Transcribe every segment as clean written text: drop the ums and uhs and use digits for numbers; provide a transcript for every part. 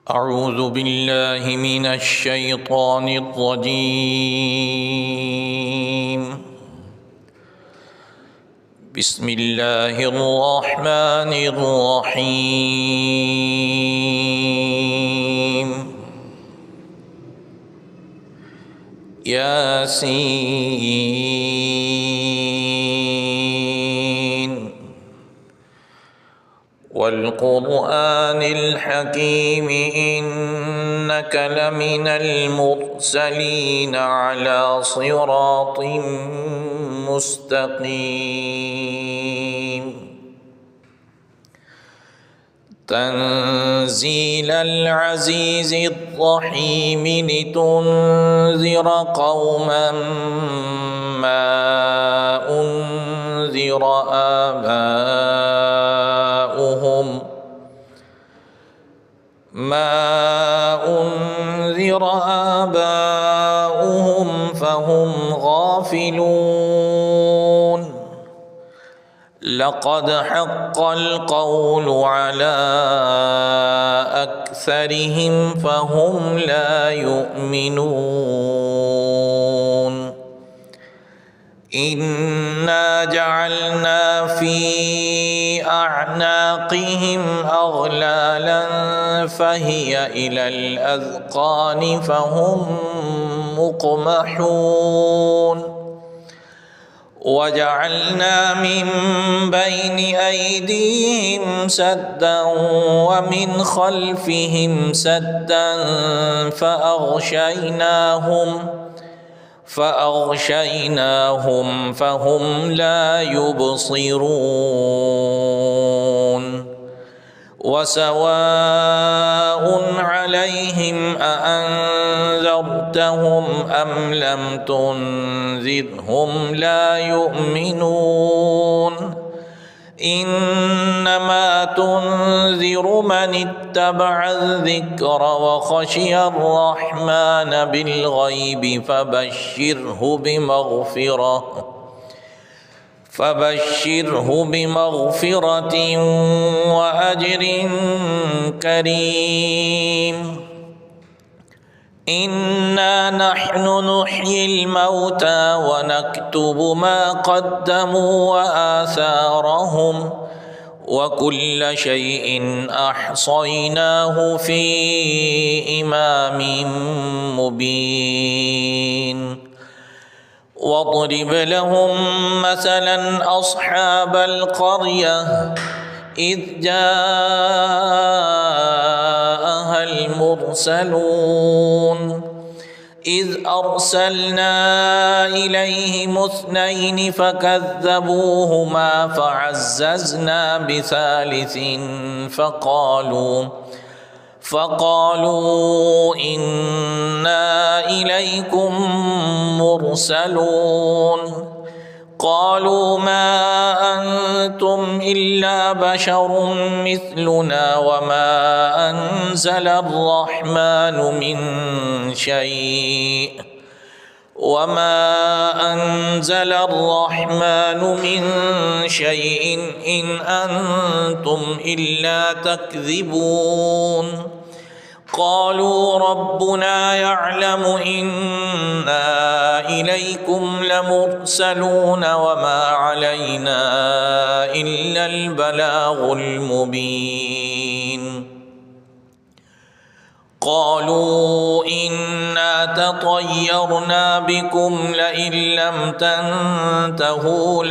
أعوذ بالله من الشيطان الرجيم. بسم الله الرحمن الرحيم. ياسين والقرآن الحكيم إنك لمن المرسلين على صراط مستقيم. تنزيل العزيز الرحيم لتنذر قوما ما أنذر آباؤهم فهم غافلون. لقد حق القول على أكثرهم فهم لا يؤمنون. إنا جعلنا في أعناقهم أغلالا فهي إلى الأذقان فهم مقمحون. وجعلنا من بين أيديهم سدا ومن خلفهم سدا فأغشيناهم فهم لا يبصرون. وسواء عليهم أأنذرتهم أم لم تنذرهم لا يؤمنون. إنما تنذر من اتبع الذكر وخشي الرحمن بالغيب فبشره بمغفرة وأجر كريم. إنا نحن نحيي الموتى ونكتب ما قدموا وآثارهم وكل شيء أحصيناه في إمام مبين. واضرب لهم مثلا أصحاب القرية إذ جاءها المرسلون إذ أرسلنا إليهم 2 فكذبوهما فعززنا بثالث فقالوا إنا إليكم مرسلون. قالوا ما أنتم إلا بشر مثلنا وما أنزل الرحمن من شيء إن أنتم إلا تكذبون. قالوا ربنا يعلم إنا إليكم لمرسلون وما علينا إلا البلاغ المبين. قالوا إنا تطيرنا بكم لئن لم تنتهوا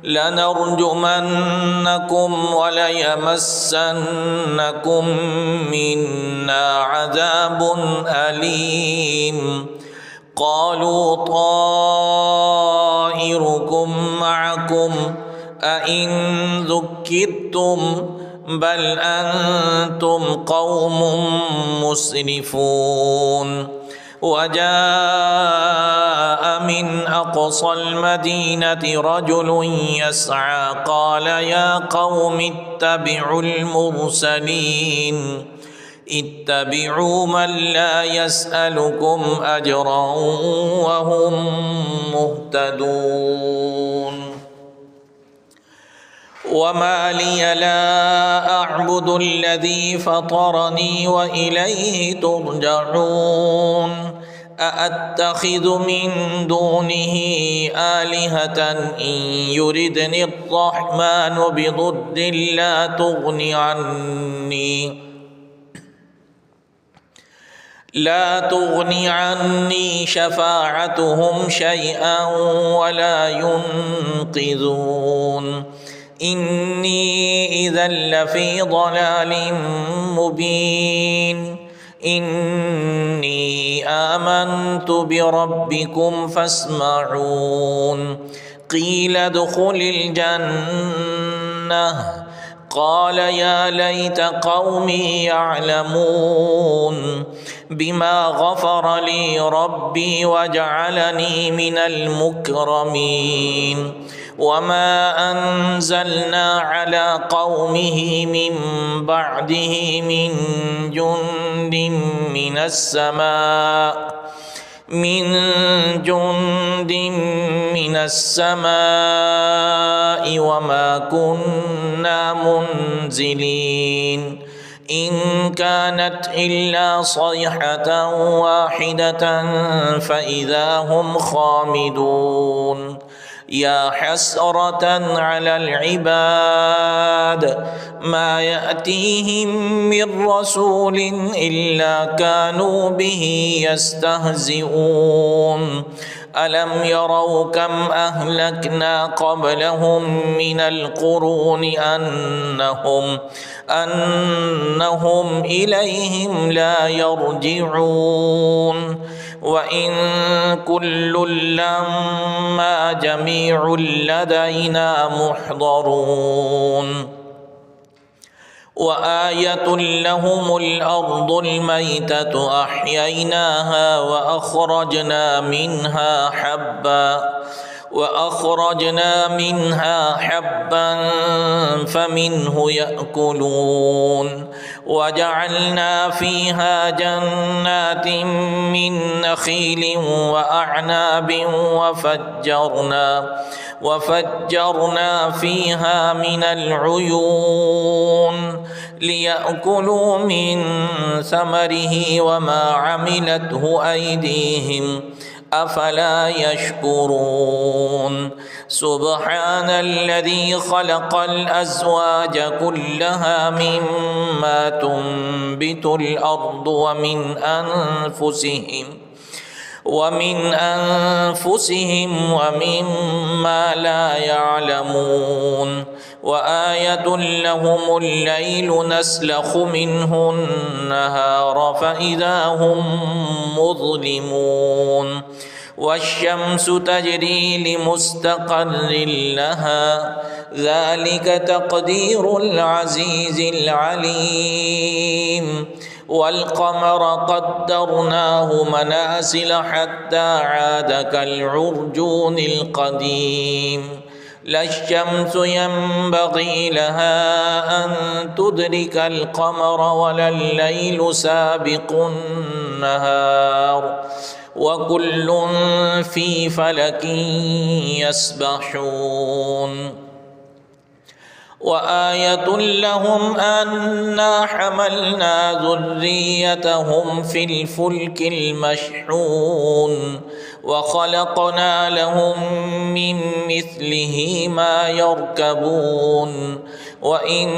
لنرجمنكم وليمسنكم منا عذاب أليم. قالوا طائركم معكم أئن ذكرتم بل أنتم قوم مسرفون. وجاء من أقصى المدينة رجل يسعى قال يا قوم اتبعوا من لا يسألكم أجرا وهم مهتدون. وما لي لا أعبد الذي فطرني وإليه ترجعون أأتخذ من دونه آلهة إن يردني الرحمن بضر لا تغني عني شفاعتهم شيئا ولا ينقذون إني إذا لفي ضلال مبين إني آمنت بربكم فاسمعون قيل ادخل الجنة قال يا ليت قومي يعلمون بما غفر لي ربي وجعلني من المكرمين وما أنزلنا على قومه من بعده من جند من السماء وما كنا منزلين إن كانت إلا صيحة واحدة فإذا هم خامدون يا حسرة على العباد ما يأتيهم من رسول إلا كانوا به يستهزئون ألم يروا كم أهلكنا قبلهم من القرون أنهم إليهم لا يرجعون وإن كل لما جميع لدينا محضرون وآية لهم الأرض الميتة أحييناها وأخرجنا منها حبا فمنه يأكلون وجعلنا فيها جنات من نخيل وأعناب وفجرنا فيها من العيون ليأكلوا من ثمره وما عملته أيديهم أفلا يشكرون سبحان الذي خلق الأزواج كلها مما تنبت الأرض ومن أنفسهم ومما لا يعلمون وآية لهم الليل نسلخ منه النهار فإذا هم مظلمون والشمس تجري لمستقر لها ذلك تقدير العزيز العليم والقمر قدرناه منازل حتى عاد كالعرجون القديم لا الشمس ينبغي لها أن تدرك القمر ولا الليل سابق النهار وكل في فلك يسبحون وآية لهم أنا حملنا ذريتهم في الفلك المشحون وخلقنا لهم من مثله ما يركبون وإن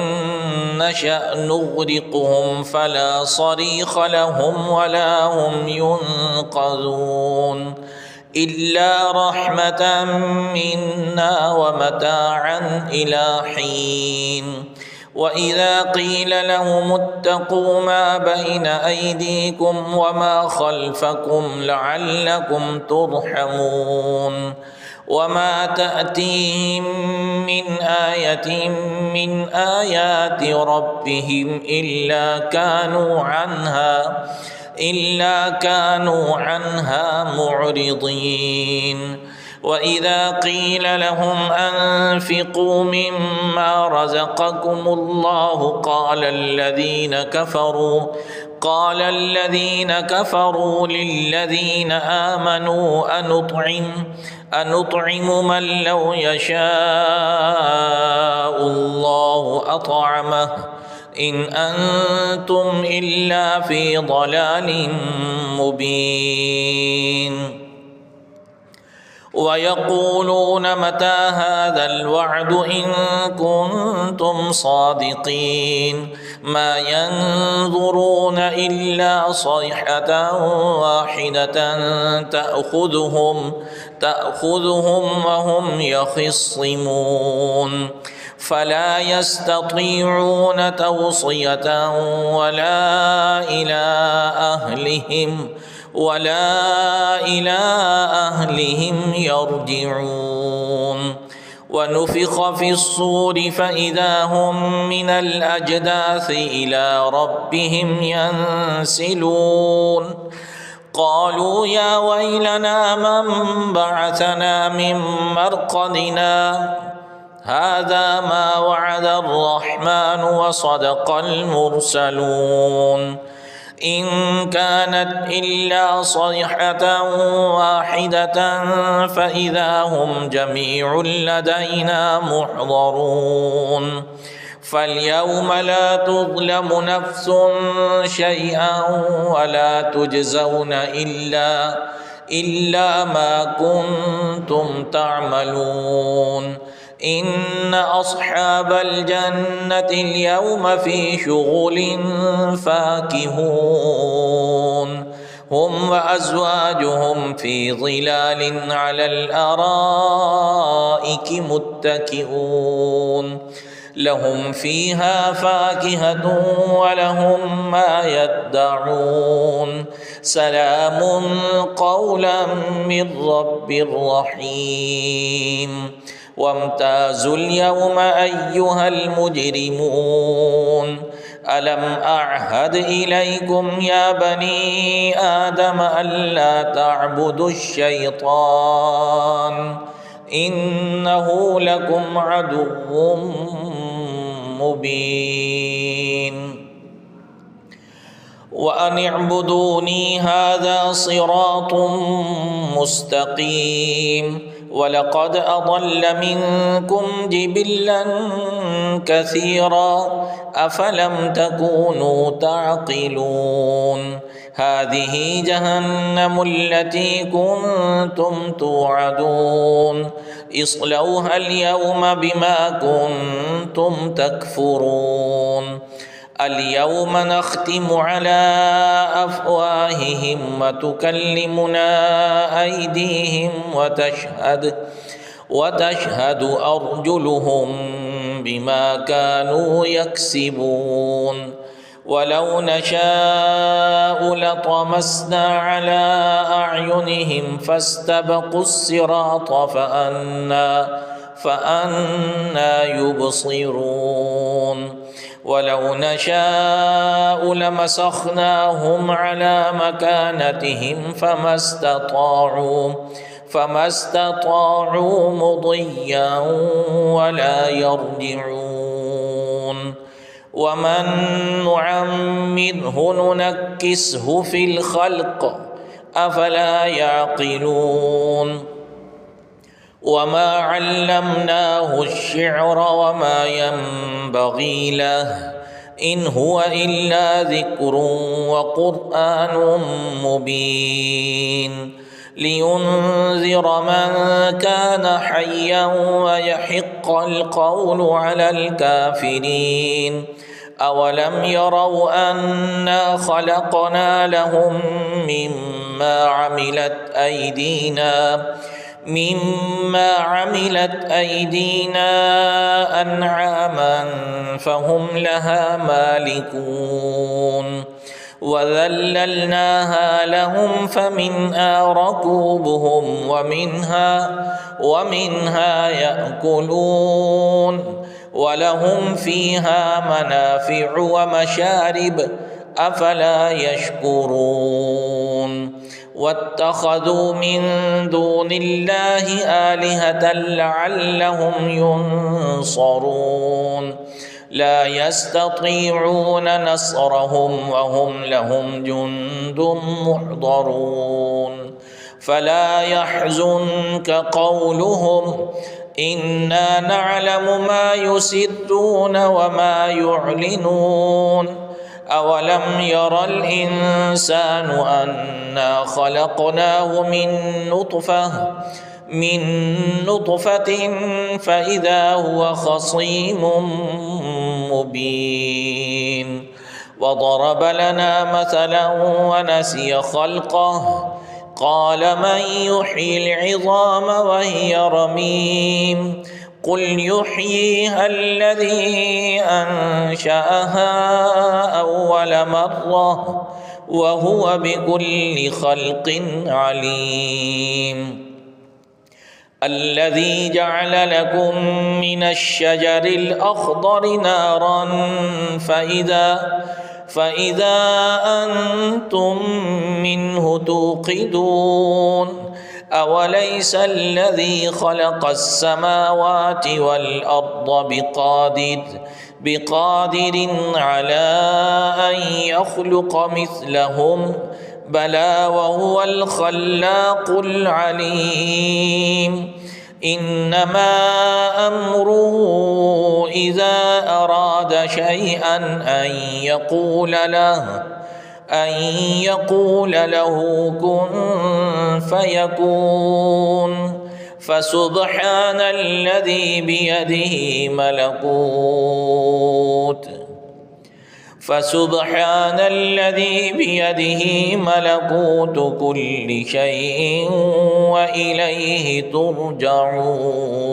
نشأ نغرقهم فلا صريخ لهم ولا هم ينقذون إلا رحمة منا ومتاعا إلى حين وإذا قيل لهم اتقوا ما بين أيديكم وما خلفكم لعلكم ترحمون وما تأتيهم من آية من آيات ربهم إلا كانوا عنها معرضين وإذا قيل لهم أنفقوا مما رزقكم الله قال الذين كفروا للذين آمنوا أنطعم من لو يشاء الله أطعمه إن أنتم إلا في ضلال مبين ويقولون متى هذا الوعد إن كنتم صادقين ما ينظرون إلا صيحة واحدة تأخذهم وهم يخصمون فلا يستطيعون توصية ولا إلى أهلهم يرجعون ونفخ في الصور فإذا هم من الأجداث إلى ربهم ينسلون قالوا يا ويلنا من بعثنا من مرقدنا هذا ما وعد الرحمن وصدق المرسلون إن كانت إلا صيحة واحدة فإذا هم جميع لدينا محضرون فاليوم لا تظلم نفس شيئا ولا تجزون إلا ما كنتم تعملون إن أصحاب الجنة اليوم في شغل فاكهون هم وأزواجهم في ظلال على الأرائك متكئون لهم فيها فاكهة ولهم ما يدعون سلام قولا من رب رحيم وامتازوا اليوم أيها المجرمون ألم أعهد إليكم يا بني آدم ألا تعبدوا الشيطان إنه لكم عدو مبين وأن اعبدوني هذا صراط مستقيم ولقد أضل منكم جبلا كثيرا أفلم تكونوا تعقلون هذه جهنم التي كنتم توعدون اصلوها اليوم بما كنتم تكفرون اليوم نختم على أفواههم وتكلمنا أيديهم وتشهد أرجلهم بما كانوا يكسبون ولو نشاء لطمسنا على أعينهم فاستبقوا الصراط فأنى يبصرون ولو نشاء لمسخناهم على مكانتهم فما استطاعوا مضيا ولا يرجعون ومن نعمره ننكسه في الخلق أفلا يعقلون وما علمناه الشعر وما ينبغي له إن هو إلا ذكر وقرآن مبين لينذر من كان حيا ويحق القول على الكافرين أولم يروا أنا خلقنا لهم مما عملت أيدينا أنعاما فهم لها مالكون وذللناها لهم فمنها ركوبهم ومنها يأكلون ولهم فيها منافع ومشارب أفلا يشكرون واتخذوا من دون الله آلهة لعلهم ينصرون لا يستطيعون نصرهم وهم لهم جند محضرون فلا يحزنك قولهم إنا نعلم ما يسرون وما يعلنون أولم ير الإنسان أنا خلقناه من نطفة فإذا هو خصيم مبين وضرب لنا مثلا ونسي خلقه قال من يحيي العظام وهي رميم قل يحييها الذي أنشأها أول مرة وهو بكل خلق عليم الذي جعل لكم من الشجر الأخضر نارا فإذا أنتم منه توقدون أوليس الذي خلق السماوات والأرض بقادر على أن يخلق مثلهم بلى وهو الخلاق العليم إنما أمره إذا أراد شيئا أن يقول له كن فيكون فسبحان الذي بيده ملكوت كل شيء وإليه ترجعون.